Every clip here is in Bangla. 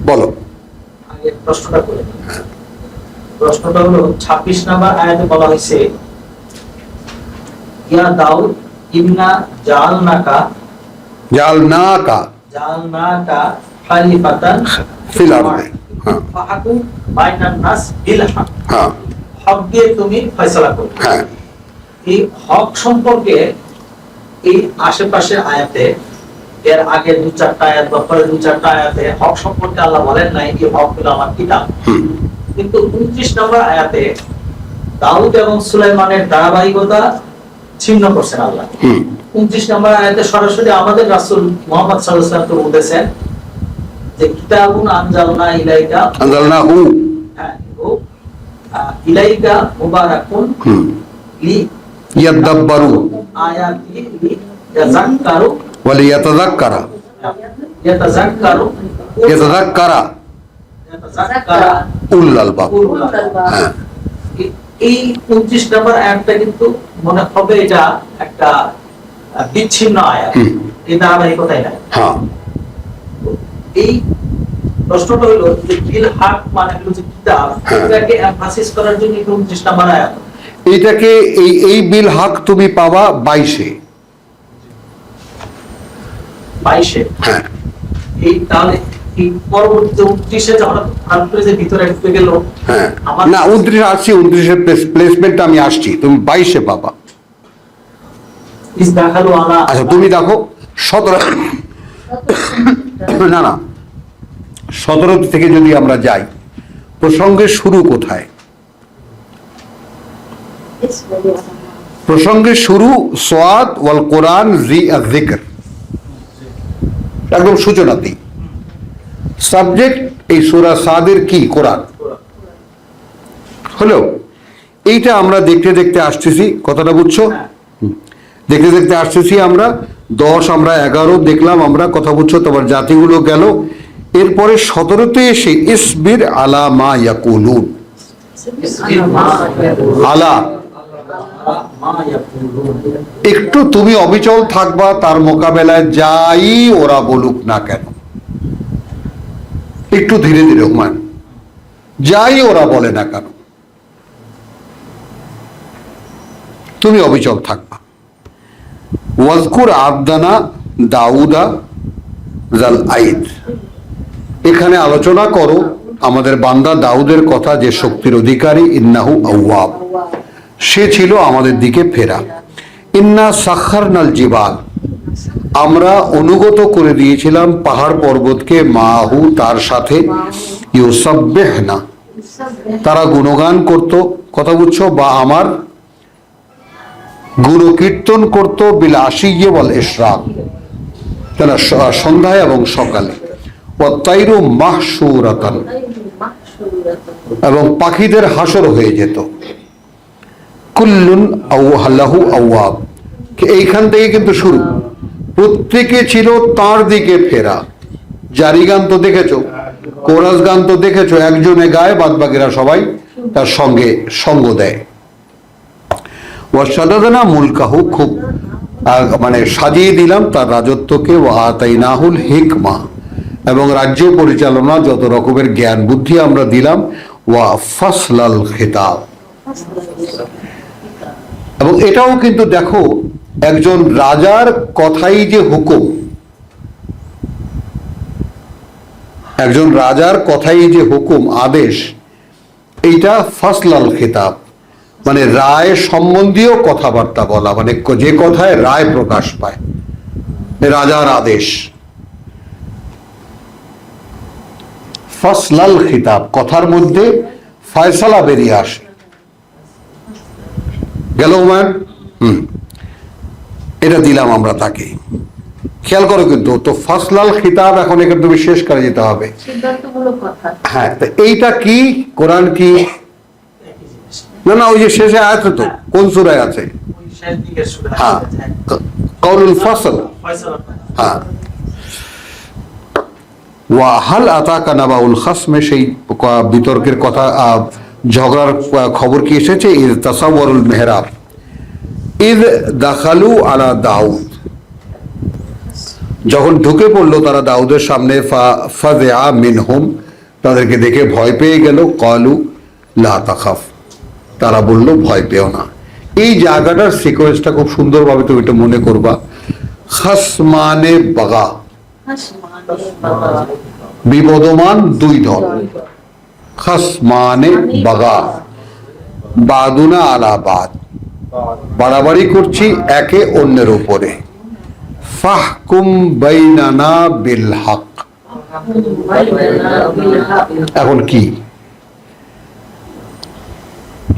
বলো। আগে প্রশ্নটা করে প্রশ্নটা হলো 26 নম্বর আয়াতে বলা হয়েছে ইয়া দাউদ ইন্না জাআলনাকা খালিফাতান ফিল আরদি, হ্যাঁ ফাহকুম বাইনান নাস বিল হক, হ্যাঁ হক দিয়ে তুমি ফয়সালা করো। হ্যাঁ এই হক সম্পর্কে এই আশেপাশের আয়াতে, এর আগে 2-4টা আয়াত বা পরে 2-4টা আয়াতে হক সম্পর্কে আল্লাহ বলেন নাই এই হক হলো আমার কিতাব। কিন্তু 29 নম্বর আয়াতে দাউদ এবং সুলাইমানের ধারাবাহিকতা ছিন্ন করছেন আল্লাহ। 29 নম্বর আয়াতে সরাসরি আমাদের রাসূল মুহাম্মদ সাল্লাল্লাহু আলাইহি ওয়াসাল্লাম বলতেছেন যে কিতাবুন আনজালনাহু ইলাইকা মুবারাকুন লি ইয়াদাব্বারু আয়াতি লি ইয়াযাক্কারু ওয়া লিয়াতাযাক্কারা উলুল আলবাব। হ্যাঁ এই 29 নম্বর আয়াতটা কিন্তু মনে হবে এটা একটা বিচ্ছিন্ন আয়াত, এই ধারাবাহিকতাই নাই। হ্যাঁ এই প্রশ্নটা হলো যে বিল হক মানে হলো যে কিতাব, এটাকে এমফাসিস করার জন্য 29 নম্বর আয়াত। এইটাকে এই বিল হক তুমি পাবা 22-এ। হ্যাঁ এই তাহলে এই পরবর্তী 29-এ যখন কনফারেন্সের ভিতরে ঢুকে গেল, হ্যাঁ না 29 আসছি, 29-এর প্লেসমেন্ট আমি আসছি, তুমি 22-এ পাবা। ইসদাখালু আলা, আচ্ছা তুমি দেখো 17 না না 17 থেকে যদি আমরা যাই, প্রসঙ্গের শুরু কোথায়? প্রসঙ্গের শুরু সাদ ওয়াল কোরআন জি আয-যিকর, একদম সূচনাতেই। সাবজেক্ট এই সূরা সাদের কি? কোরআন। হলো এইটা আমরা দেখতে দেখতে আসতেছি, কথাটা বুঝছো? দেখতে দেখতে আসতেছি আমরা 10, আমরা 11 দেখলাম, আমরা কথা বুঝছো? তোমার জাতিগুলো গেল, এরপরে 17তে এসে ইসবির আলা মা ইয়াকুলুন, আলা একটু তুমি অবিচল থাকবা তার মোকাবেলায়, যাই ওরা বলুক না কেন। একটু ধীরে ধীরে হুমায়ুন, যাই ওরা বলে না কেন তুমি অবিচল থাকবা। ওয়াজকুর আবদানা দাউদা জাল আইদ, এখানে আলোচনা করো আমাদের বান্দা দাউদের কথা, যে শক্তির অধিকারী। ইন্নাহু আওয়াব, সে ছিল আমাদের দিকে ফেরা। ইন্না সাখারনাল জিবাল, আমরা অনুগত করে দিয়েছিলাম পাহাড় পর্বতকে, মাহু তার সাথে, ইউসাব্বিহনা তারা গুণগান করত, কথা বুঝছো? বা আমার গুণকীর্তন করত, বিল আশিয়্যি ওয়াল ইশরাক, তারা সন্ধ্যায় এবং সকালে। ওয়াত-তাইরু মাহশুরাতান, এবং পাখিদের হাসর হয়ে যেত। কুল্লুন আল্লাহু আওয়াব, এইখান থেকে কিন্তু শুরু, প্রত্যেকে ছিল তার দিকে ফেরা। জারি গান তো দেখেছো, কোরাস গান তো দেখেছো, একজনে গায়ে, বাদ বাকিরা সবাই তার সঙ্গে সঙ্গ দেয়। ওয়াশাদাদনা মুলকাহু, খুব মানে সাজিয়ে দিলাম তার রাজত্বকে। ওয়া আতাইনাহুল হিকমা, এবং রাজ্য পরিচালনা যত রকমের জ্ঞান বুদ্ধি আমরা দিলাম। ওয়া ফাসলাল খিতাব, এবং এটাও কিন্তু দেখো একজন রাজার কথাই যে হুকুম, একজন রাজার কথাই যে হুকুম, আদেশ, এইটা ফাসলাল খিতাব, মানে রায় সম্বন্ধীয় কথাবার্তা বলা, মানে যে কথায় রায় প্রকাশ পায়, রাজার আদেশ। ফাসলাল খিতাব, কথার মধ্যে ফয়সালা বেরিয়ে আসে। গেল হুমায়ুন? এটা দিলাম আমরা তাকে, খেয়াল করো কিন্তু। তো ফাসলাল খিতাব এখন এখানে তুমি শেষ করে যেতে হবে। হ্যাঁ, তো এইটা কি? কোরআন কি? না না, ওই যে শেষে আছে তো, কোন সূরায় আছে? হ্যাঁ, কাউলুল ফাসল। হ্যাঁ, ওয়া হাল আতাকা নাবাউল খাসমে, সেই বিতর্কের কথা, ঝগড়ার খবর কি এসেছে? ইজ তাসাওয়ারুল মেহরাব ইজ দাখালু আলা দাউদ, যখন ঢুকে পড়লো তারা দাউদের সামনে, ফাযআ মিনহুম, তাদেরকে দেখে ভয় পেয়ে গেল। ক্বালু লা তাখাফ, তারা বলল ভয় পেও না। এই জায়গাটার সিকোয়েন্সটা খুব সুন্দরভাবে তুমি এটা মনে করবা। খাসমানে বাগা, বিবদমান দুই দল। খাসমানে বাগা বাদুনা আলা বাদ, বাড়াবাড়ি করছি একে অন্যের উপরে। ফাহকুম বাইনানা বিল হক, এখন কি,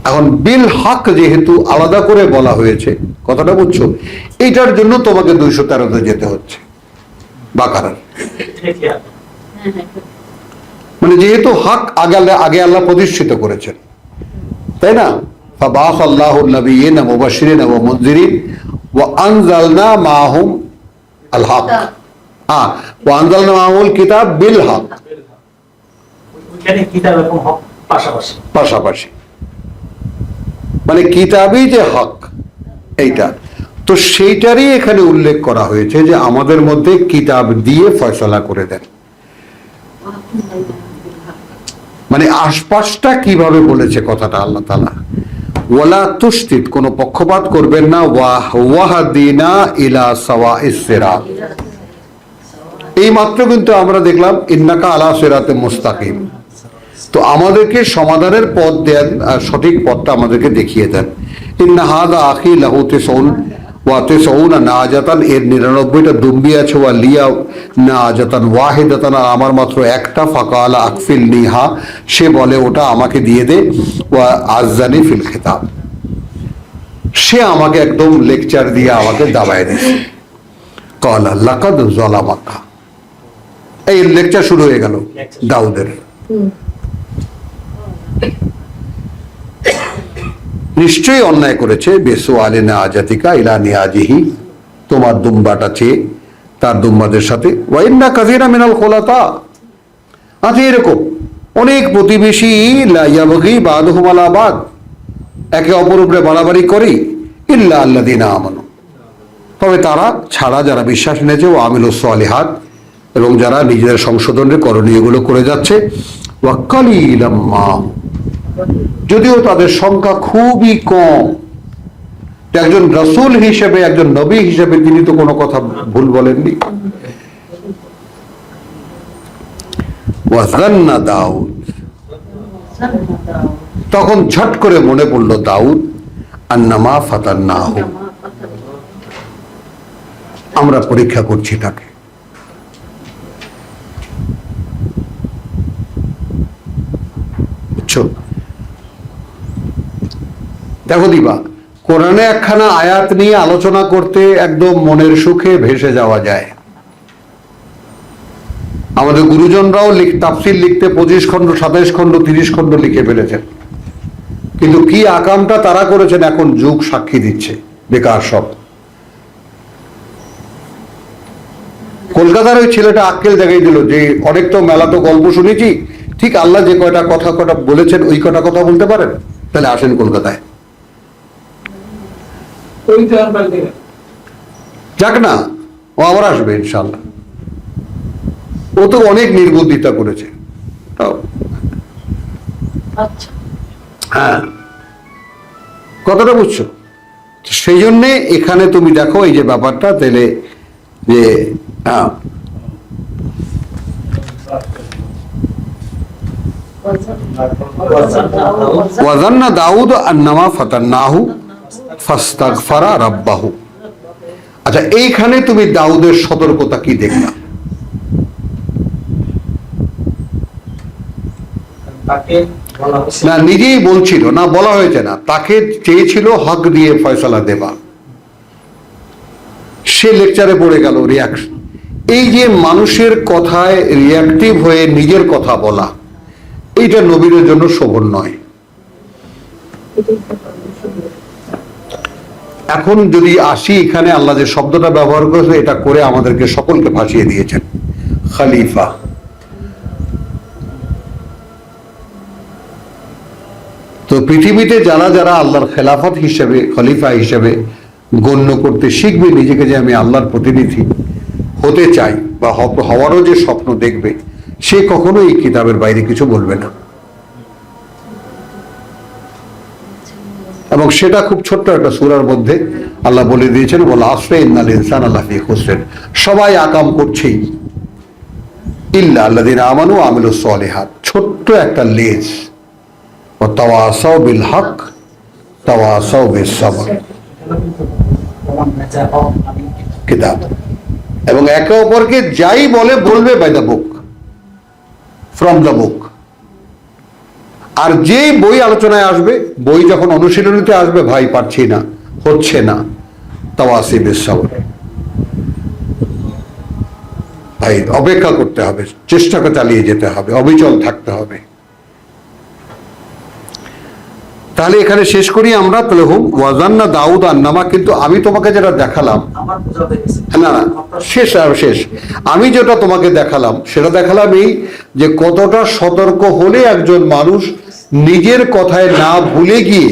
এখন বিল হক যেহেতু আলাদা করে বলা হয়েছে, কথাটা বুঝছো, এইটার জন্য তোমাকে 213-তে যেতে হচ্ছে বাকারার। মানে যেহেতু হক আগে আল্লাহ প্রতিষ্ঠিত করেছেন, তাই না? ফাবাস আল্লাহুন নবিয়্যিনা মুবাশশিরিন ওয়া মুনযিরিন ওয়া আনজালনা মাআহুম আল হক, ওয়া আনজালনা মাআহুল কিতাব বিল হক, ওখানে কিতাব এবং হক পাশাপাশি পাশাপাশি, মানে কিতাবই যে হক এইটা, তো সেইটারই এখানে উল্লেখ করা হয়েছে যে আমাদের মধ্যে কিতাব দিয়ে ফয়সালা করে দেন। মানে আশপাশটা কিভাবে বলেছে কথাটা আল্লাহ তাআলা, ওয়ালা তুশতিত, কোনো পক্ষপাত করবেন না, ওয়াহদিনা ইলা সাওয়াইস সিরাত, এই মাত্র কিন্তু আমরা দেখলাম ইন্নাকা আলা সিরাতে মুস্তাকিম। তো আমাদেরকে সমাধানের পথ দেন, আর সঠিক পথটা আমাদেরকে দেখিয়ে দেন। ইন্না হাযা আখি লাহু তিসউন ওয়া তিসউনা নাজাতান, এর 99টা দুম্বি আছে, ওয়া লিয়া নাজাতান ওয়াহিদাতান, আর আমার মাত্র একটা। ফাকালা আকফিল নিহা, সে বলে ওটা আমাকে দিয়ে দে। ওয়া আযানি ফিল খিতাব, সে আমাকে একদম লেকচার দিয়ে আমাকে দাবায় দিয়েছে। ক্বালা লাকাদ যালামাকা, এই লেকচার শুরু হয়ে গেল দাউদের। নিশ্চয়ই অন্যায় করেছে, বেসুআলি নাজাতিকা ইলা নিয়াজিহি, তোমার দুম্বাটা চেয়ে তার দুম্বাদের সাথে। ওয়া ইন্না কাসীরা মিনাল খুলাতা, আছে এরকম অনেক প্রতিবেশী, লা ইয়াবগি বাদুহুম আলা বাদ, একে অপর উপরে বাড়াবাড়ি করে, ইল্লা আল্লাযীনা আমানু, তবে তারা ছাড়া যারা বিশ্বাস এনেছে, ও আমিলুস সালিহাত, এবং যারা নিজেদের সংশোধনের করণীয়গুলো করে যাচ্ছে। ওয়া কালীলাম মা, যদিও তাদের সংখ্যা খুবই কম। একজন রাসূল হিসেবে, একজন নবী হিসেবে তিনি তো কোনো কথা ভুল বলেননি। ওয়াজান্না দাউদ, তখন ঝট করে মনে পড়ল দাউদ, আন্নামা ফাতান্নাহু, আমরা পরীক্ষা করছি তাকে। বুঝছো? দেখো দিবা, কোরআনে একখানা আয়াত নিয়ে আলোচনা করতে একদম মনের সুখে ভেসে যাওয়া যায়। আমাদের গুরুজনরাও তাফসীর লিখতে 25 খণ্ড, 27 খণ্ড, 30 খণ্ড লিখে ফেলেছেন, কিন্তু কি আকামটা তারা করেছেন এখন যুগ সাক্ষী দিচ্ছে, বেকার সব। কলকাতার ওই ছেলেটা আক্কেল জাগাই দিল যে অনেক তো মেলা তো গল্প শুনেছি, ঠিক আল্লাহ যে কয়টা কথা বলেছেন ওই কটা কথা বলতে পারেন, তাহলে আসেন কলকাতায়। যাক না, ও আবার আসবে ইনশাল্লাহ। ও তো অনেক নির্বুদ্ধিতা করেছে। হ্যাঁ, কথাটা বুঝছো? সেই জন্যে এখানে তুমি দেখো এই যে ব্যাপারটা, তাহলে যে ওয়াজান্না দাউদ আন্নামা ফাতান্নাহু ফাস্তাগফারা রাব্বাহু। আচ্ছা, এইখানে তুমি দাউদের সতর্কতা কি দেখলা? না, নিজেই বলছিল না, বলা হয়েছে না, তাকে চেয়েছিল হক দিয়ে ফয়সালা দেবা, সে লেকচারে পড়ে গেল রিয়াকশন। এই যে মানুষের কথায় রিয়াক্টিভ হয়ে নিজের কথা বলা, এইটা নবীর জন্য শোভন নয়। এখন যদি আসি এখানে, আল্লাহ যে শব্দটা ব্যবহার করেছে, এটা করে আমাদেরকে সকলকে ভাসিয়ে দিয়েছেন খলিফা। তো পৃথিবীতে যারা যারা আল্লাহর খেলাফত হিসেবে, খলিফা হিসেবে গণ্য করতে শিখবে নিজেকে, যে আমি আল্লাহর প্রতিনিধি, হতে চায় বা হওয়ারও যে স্বপ্ন দেখবে, সে কখনো এই কিতাবের বাইরে কিছু বলবে না। এবং সেটা খুব ছোট্ট একটা সূরার মধ্যে আল্লাহ বলে দিয়েছেন, বলা আসরে ইন্নাল ইনসানা লাফি খুসরিন, সবাই আকাম করছেই, ইল্লা আল্লাযিনা আমানু ওয়া আমিলুস সলিহাত, ছোট্ট একটা লেজ, ওয়া তাওয়াসাউ বিল হক তাওয়াসাউ বিস সাবর কিতাব। এবং একে অপরকে যাই বলবে by the book, from the book. আর যেই বই আলোচনায় আসবে, বই যখন অনুশীলনীতে আসবে, ভাই পারছি না, হচ্ছে না, তাওয়াসি বিস সাবর, ভাই অপেক্ষা করতে হবে, চেষ্টাকে চালিয়ে যেতে হবে, অবিচল থাকতে হবে। তাহলে এখানে শেষ করি আমরা। তাহলে হুম ওয়াজান্না দাউদ আন্নামা, কিন্তু আমি তোমাকে যেটা দেখালাম, আমার বোঝা হয়ে গেছে। না না শেষ, আমি যেটা তোমাকে দেখালাম সেটা দেখালাম এই যে কতটা সতর্ক হলে একজন মানুষ নিজের কথায় না ভুলে গিয়ে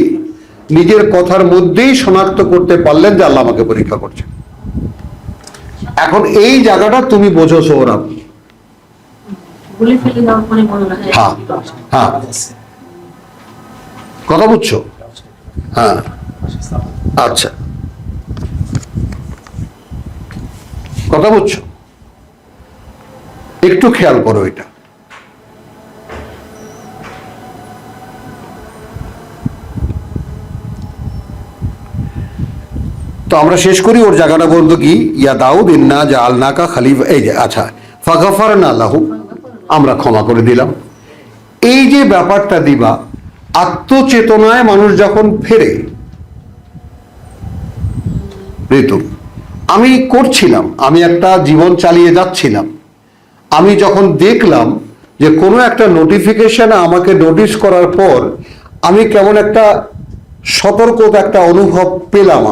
নিজের কথার মধ্যেই শনাক্ত করতে পারলেন যে আল্লাহ আমাকে পরীক্ষা করছে। এখন এই জায়গাটা তুমি বোঝো সোহরাব। হ্যাঁ হ্যাঁ, কথা বুঝছো? হ্যাঁ, আচ্ছা, কথা বুঝছো? একটু খেয়াল করো এটা। তো আমরা শেষ করি ওর জায়গাটা বলতো কি, ইয়া দাউদ ইন্না জাআলনাকা খলিফা, এই যে আচ্ছা, ফাগাফারনা লাহু, আমরা ক্ষমা করে দিলাম। এই যে ব্যাপারটা দিবা, আত্মচেতনায় মানুষ যখন ফেরে, ঋতু আমি করছিলাম, আমি একটা জীবন চালিয়ে যাচ্ছিলাম, আমি যখন দেখলাম যে কোনো একটা নোটিফিকেশন আমাকে নোটিশ করার পর আমি কেমন একটা সতর্কতা, একটা অনুভব পেলাম,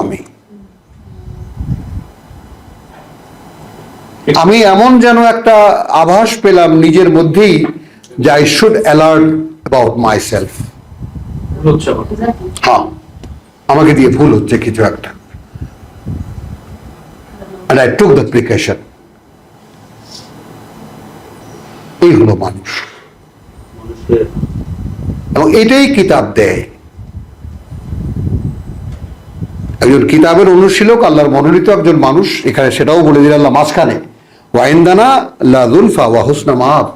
আমি এমন যেন একটা আভাস পেলাম নিজের মধ্যেই যে I should alert about my self. হ্যাঁ, আমাকে দিয়ে ভুল হচ্ছে কিছু একটা, and I took the precaution. এই হলো মানুষ, এবং এটাই কিতাব দেয়। একজন কিতাবের অনুশীলক, আল্লাহর মনোনীত একজন মানুষ, এখানে সেটাও বলে দিলেন আল্লাহ মাঝখানে, ওয়া ইনদানা লা যুলফা ওয়া হুসনা মাআব,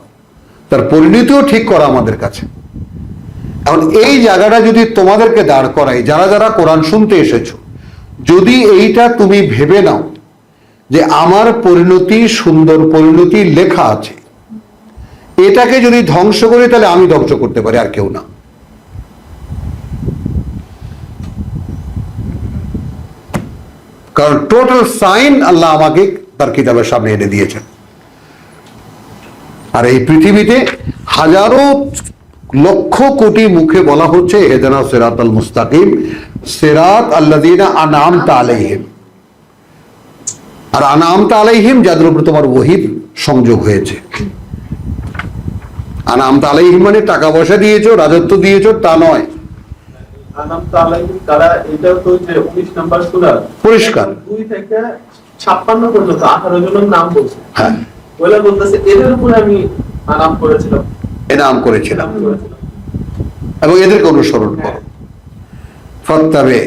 তার পরিণতিও ঠিক করা আমাদের কাছে। এখন এই জায়গাটা যদি তোমাদেরকে দাঁড় করাই, যারা যারা কোরআন শুনতে এসেছো, যদি এইটা তুমি ভেবে নাও যে আমার পরিণতি সুন্দর পরিণতি লেখা আছে, এটাকে যদি ধ্বংস করি তাহলে আমি ধ্বংস করতে পারি, আর কেউ না। কারণ টোটাল সাইন আল্লাহ আমাকে তার কিতাবের সামনে এনে দিয়েছেন। আর এই পৃথিবীতে হাজারো লক্ষ কোটি মুখে বলা হচ্ছে ইহদিনা সিরাতাল মুস্তাকিম, সিরাত আল্লাযিনা আনআমতা আলাইহিম। আর আনআমতা আলাইহিম যাদের উপর তোমার ওহীর সংযোগ হয়েছে। আনআমতা আলাইহিম মানে টাকা পয়সা দিয়েছো, রাজত্ব দিয়েছো, তা নয়। আনআমতা আলাইহিম তারা, এটাও তো যে 19 নাম্বার সূরা পরিষ্কার 2 থেকে 56 পর্যন্ত 18 জনের নাম বলছে। হ্যাঁ, ওইলা বলতেছে এদের উপরে আমি আনাম করেছিলাম, এনাম করেছিলাম, এবং এদেরকে অনুসরণ করো। ফাত্তাবে,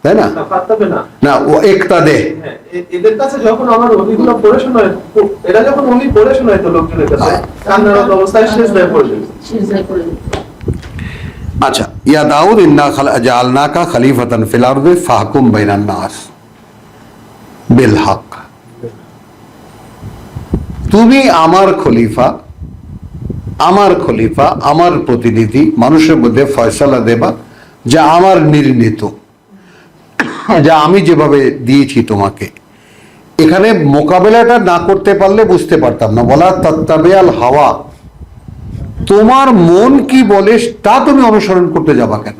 তাই না? ফাত্তাবে না, না ও ইক্তাদে। হ্যাঁ, এদের কাছে যখন আমার ওলিগুলো পড়ে শোনায়, এরা যখন ওলি পড়ে শোনায় তো লোকজনের কাছে কান্নারত অবস্থায় সিজদায় পড়ে যায়। আচ্ছা, ইয়া দাউদ ইন্না জাআলনাকা খলিফাতান ফিল আরদি ফাহকুম বাইনান নাস বিল হক, তুমি আমার খলিফা, আমার প্রতিনিধি, মানুষের মধ্যে ফয়সালা দেবা, যা আমার নির্ণীত, যা আমি যেভাবে দিয়েছি তোমাকে। এখানে মোকাবেলাটা না করতে পারলে বুঝতে পারতাম না। বলা তাত্তাবিআল হাওয়া, তোমার মন কি বলে তা তুমি অনুসরণ করতে যাবা কেন?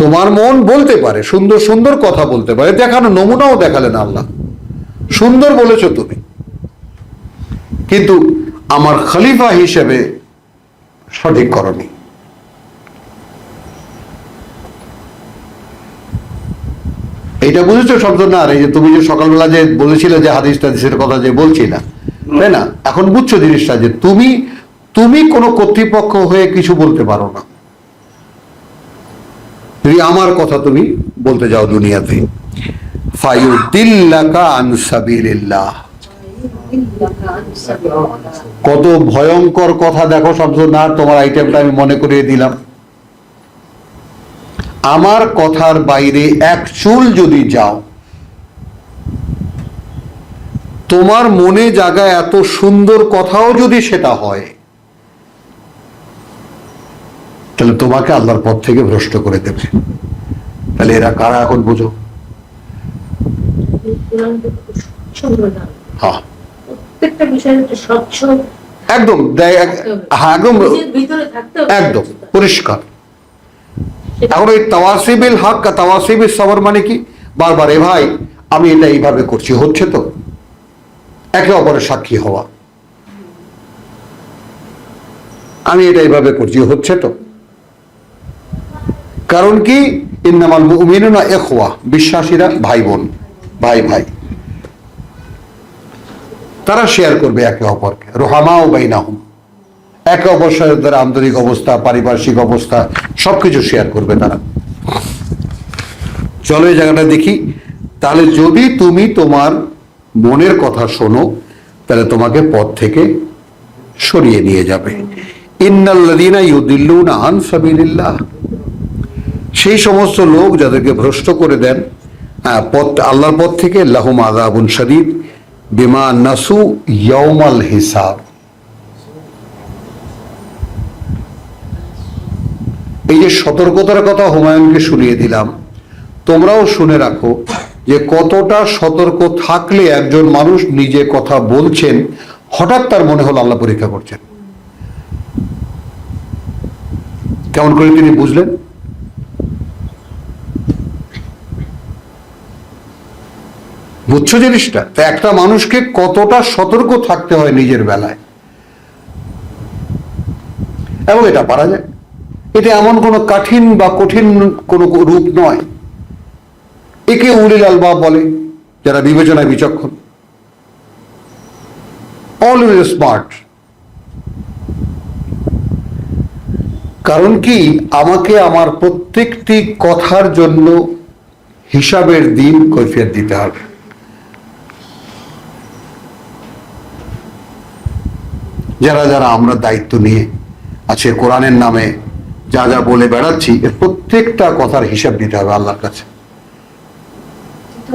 তোমার মন বলতে পারে, সুন্দর সুন্দর কথা বলতে পারে, দেখানো নমুনাও দেখালেন আল্লাহ, সুন্দর বলেছো তুমি, কিন্তু আমার খলিফা হিসেবে সঠিক করনি। এটা বুঝেছো শব্দনার? এই যে তুমি যে সকালবেলা যে বলেছিলে যে হাদিস টাদিসের কথা যে বলছি না, তাই না? এখন বুঝছো জিনিসটা, যে তুমি তুমি কোনো কর্তৃপক্ষ হয়ে কিছু বলতে পারো না। যদি আমার কথা তুমি বলতে যাও দুনিয়াতে, ফায়ুদিল্লাকা আন সাবিলিল্লাহ, কত ভয়ঙ্কর কথা দেখো শব্দনার। তোমার আইটেমটা আমি মনে করিয়ে দিলাম। আমার কথার বাইরে এক চুল যদি যাও, তোমার মনে জাগা এত সুন্দর কথাও যদি সেটা হয়, তাহলে তোমাকে আল্লাহর পথ থেকে ভ্রষ্ট করে দেবে। তাহলে এরা কারা এখন বুঝো? হ্যাঁ, প্রত্যেকটা বিষয়ে একটা স্বচ্ছ একদম হ্যাঁ, একদম নিজের ভিতরে থাকতে হবে। একদম পরিষ্কার। এখন ওই তাওয়াসিবিল হক আর তাওয়াসিবিল সবর মানে কি? বারবার এ ভাই আমি এটা এইভাবে করছি, হচ্ছে তো? একে অপরের সাক্ষী হওয়া, আমি এটা এইভাবে করছি, হচ্ছে তো? কারণ কি? ইন্নামাল মুমিনুনা ইখওয়া, বিশ্বাসীরা ভাই বোন, ভাই ভাই। তারা শেয়ার করবে একে অপরকে, রুহামাউ বাইনাহুম, একে অপরের সাথে তারা আন্তরিক অবস্থা, পারিপার্শ্বিক অবস্থা সবকিছু শেয়ার করবে তারা। চলো এই জায়গাটা দেখি। তাহলে যদি তুমি তোমার মনের কথা শোনো, তাহলে তোমাকে পথ থেকে সরিয়ে নিয়ে যাবে। ইন্নাল্লাযীনা ইউদিল্লুনা আন সাবিলিল্লাহ, সেই সমস্ত লোক যাদেরকে ভ্রষ্ট করে দেন পথ, আল্লাহর পথ থেকে, লাহুম আযাবুন শাদীদ বিমা নাসু ইয়াউমাল হিসাব। এই যে সতর্কতার কথা হুমায়ুনকে শুনিয়ে দিলাম, তোমরাও শুনে রাখো যে কতটা সতর্ক থাকলে একজন মানুষ নিজে কথা বলছেন, হঠাৎ তার মনে হলো আল্লাহ পরীক্ষা করছেন। কেমন করে তিনি বুঝলেন? বুঝছো জিনিসটা? তো একটা মানুষকে কতটা সতর্ক থাকতে হয় নিজের বেলায়, এবং এটা পারা যায়। এটা এমন কোনো কঠিন বা কঠিন কোনো রূপ নয়। একে উলিল আলবাব বলে, যারা বিবেচনায় বিচক্ষণ, অলওয়েজ স্মার্ট। কারণ কি? আমাকে আমার প্রত্যেকটি কথার জন্য হিসাবের দিন কৈফিয়ত দিতে হবে। যারা যারা আমরা দায়িত্ব নিয়ে আছে কোরআনের নামে যা যা বলে বেড়াচ্ছি, এর প্রত্যেকটা কথার হিসাব দিতে হবে আল্লাহর কাছে।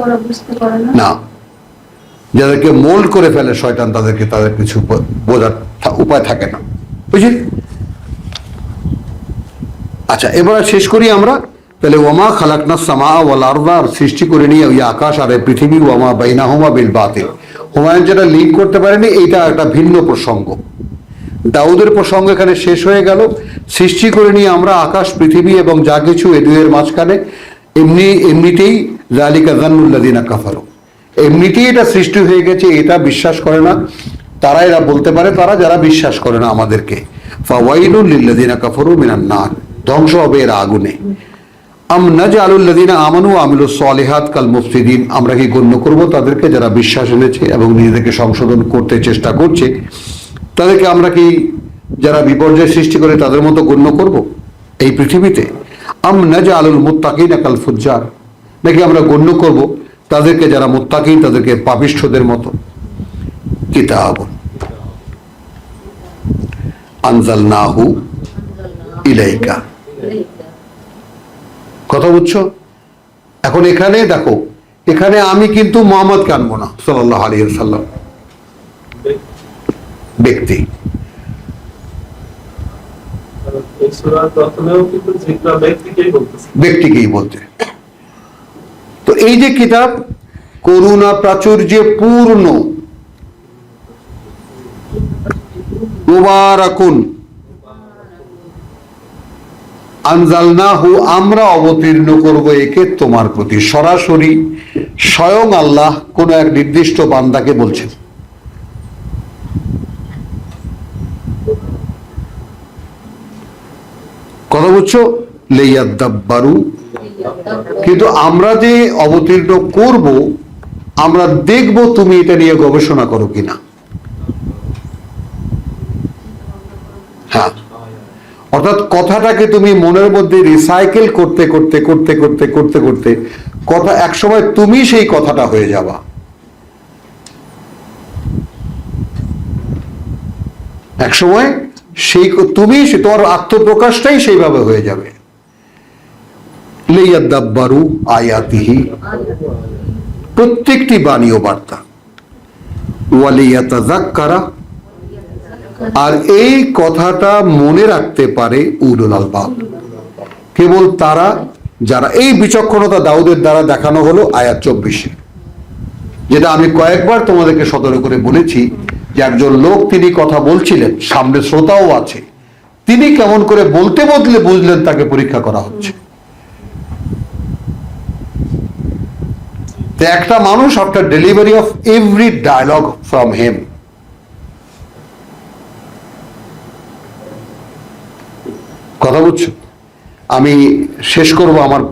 ওরা বুঝতে পারে না। না, যাদেরকে মোল্ড করে ফেলে শয়তান, তাদেরকে তাদের কিছু বোঝার উপায় থাকে না, বুঝলি? আচ্ছা, এবার শেষ করি আমরা। তাহলে ওয়ামা খালাকনা সামা ওয়াল আরদা, সৃষ্টি করে নিয়ে ওই আকাশ আর এই পৃথিবী, ওয়ামা বাইনাহুমা বিল বাতিল। হুমায়ুন যেটা লিঙ্ক করতে পারেনি, এইটা একটা ভিন্ন প্রসঙ্গ। দাউদের প্রসঙ্গ এখানে শেষ হয়ে গেল। সৃষ্টি করে নিয়ে আমরা আকাশ, পৃথিবী এবং যা কিছু এ দুয়ের মাঝখানে, এমনিতেই যালিকা যান্নুল্লাযিনা কাফারু, এমনিতেই এটা সৃষ্টি হয়ে গেছে, এটা বিশ্বাস করে না তারা। এরা বলতে পারে তারা, যারা বিশ্বাস করে না আমাদেরকে, ফাওয়াইলুল লিল্লাযিনা কাফারু মিনান নার, ধ্বংস হবে এরা আগুনে। আম নাজআলুল লাযিনা আমানু ওয়া আমিলুস সালিহাত কাল মুফসিদিন, আমরা কি গণ্য করব তাদেরকে যারা বিশ্বাস এনেছে এবং নিজেদেরকে সংশোধন করতে চেষ্টা করছে, তাদেরকে আমরা কি যারা বিপর্যয় সৃষ্টি করে তাদের মতো গণ্য করব এই পৃথিবীতে? আম নাজআলুল মুত্তাকিনা কাল ফুজ্জার, নাকি আমরা গণ্য করব তাদেরকে যারা মুত্তাকিন তাদেরকে পাপিষ্ঠদের মতো? কিতাবুন আনজালনাহু ইলাইকা, কথা বুঝছো? এখন এখানে দেখো, এখানে আমি কিন্তু মুহাম্মদকে আনবো না, সাল্লাল্লাহু আলাইহি ওয়াসাল্লাম ব্যক্তি। এই সূরার প্রথমেও কিন্তু জিক্র ব্যক্তিকেই বলতেছে, ব্যক্তিকেই বলতে। তো এই যে কিতাব করুণা প্রাচুর্যে পূর্ণ, মুবারাকুন আনজালনাহু, আমরা অবতীর্ণ করব একে তোমার প্রতি। সরাসরি স্বয়ং আল্লাহ কোন এক নির্দিষ্ট বান্দাকে বলছেন। কথা বুঝছো? লিয়াদাব্বারু কিন্তু আমরা যে অবতীর্ণ করব, আমরা দেখব তুমি এটা নিয়ে গবেষণা করো কিনা। হ্যাঁ, অর্থাৎ কথাটাকে তুমি মনের মধ্যে রিসাইকেল করতে করতে করতে করতে করতে করতে কথা একসময় তুমি সেই কথাটা হয়ে যাবা। একসময় সেই তুমি তোমার আত্মপ্রকাশটাই সেইভাবে হয়ে যাবে। লিয়াদাব্বারু আয়াতিহি, প্রত্যেকটি বাণী ও বার্তা, ওয়ালিয়াতাযাক্কারা, আর এই কথাটা মনে রাখতে পারে উলুল আলবাব, কেবল তারা যারা, এই বিচক্ষণতা দাউদের দ্বারা দেখানো হলো আয়াত 24-এ, যেটা আমি কয়েকবার তোমাদেরকে সতর্ক করে বলেছি যে একজন লোক তিনি কথা বলছিলেন, সামনে শ্রোতাও আছে, তিনি কেমন করে বলতে বদলে বুঝলেন তাকে পরীক্ষা করা হচ্ছে। তো একটা মানুষ after delivery of every dialogue from him, কথা বুঝছো? আমি শেষ করব আমার